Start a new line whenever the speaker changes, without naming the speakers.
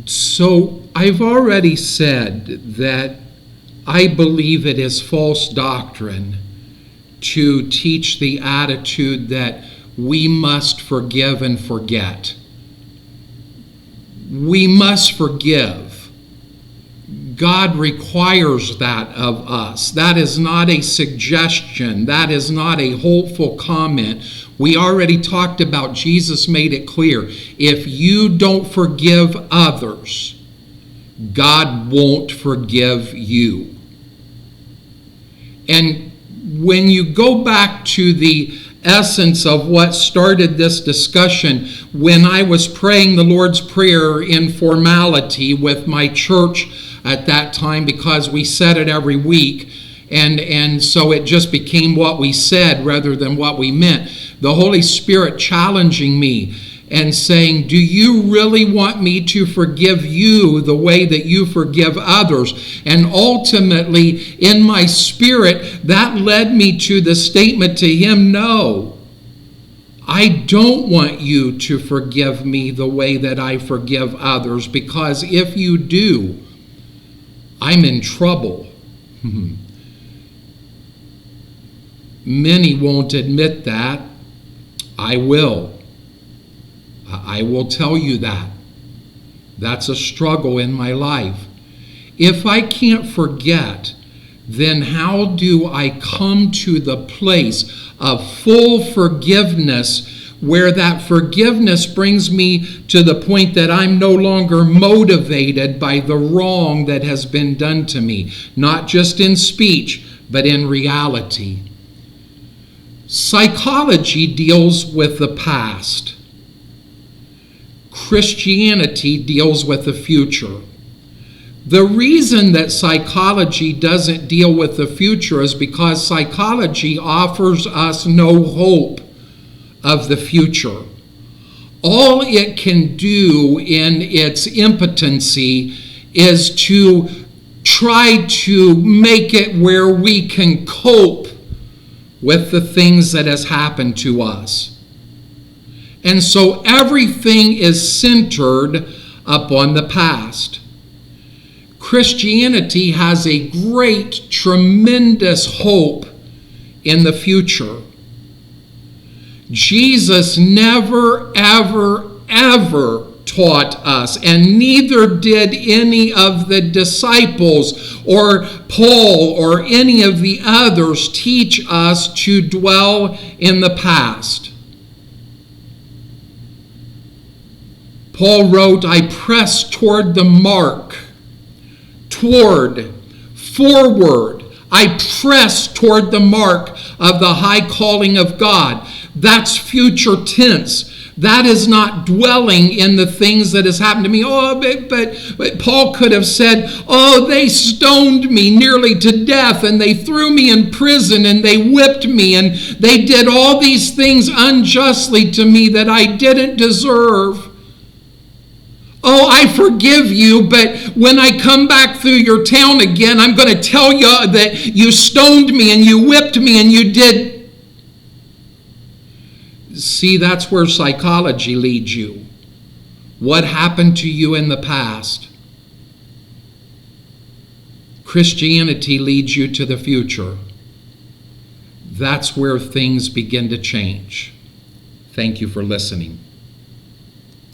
So I've already said that I believe it is false doctrine to teach the attitude that we must forgive and forget. We must forgive. God requires that of us. That is not a suggestion. That is not a hopeful comment. We already talked about, Jesus made it clear, if you don't forgive others, God won't forgive you. And when you go back to the essence of what started this discussion, when I was praying the Lord's Prayer in formality with my church at that time, because we said it every week, and so it just became what we said rather than what we meant. The Holy Spirit challenging me and saying, do you really want me to forgive you the way that you forgive others? And ultimately, in my spirit, that led me to the statement to him, no, I don't want you to forgive me the way that I forgive others, because if you do, I'm in trouble. Many won't admit that. I will. I will tell you that. That's a struggle in my life. If I can't forget, then how do I come to the place of full forgiveness, where that forgiveness brings me to the point that I'm no longer motivated by the wrong that has been done to me, not just in speech, but in reality? Psychology deals with the past. Christianity deals with the future. The reason that psychology doesn't deal with the future is because psychology offers us no hope of the future. All it can do in its impotency is to try to make it where we can cope with the things that has happened to us. And so everything is centered upon the past. Christianity has a great, tremendous hope in the future. Jesus never, ever, ever taught us, and neither did any of the disciples or Paul or any of the others teach us to dwell in the past. Paul wrote, I press toward the mark, forward. I press toward the mark of the high calling of God. That's future tense. That is not dwelling in the things that has happened to me. Oh, but Paul could have said, oh, they stoned me nearly to death, and they threw me in prison, and they whipped me, and they did all these things unjustly to me that I didn't deserve. Oh, I forgive you, but when I come back through your town again, I'm going to tell you that you stoned me and you whipped me and you did. See, that's where psychology leads you. What happened to you in the past? Christianity leads you to the future. That's where things begin to change. Thank you for listening.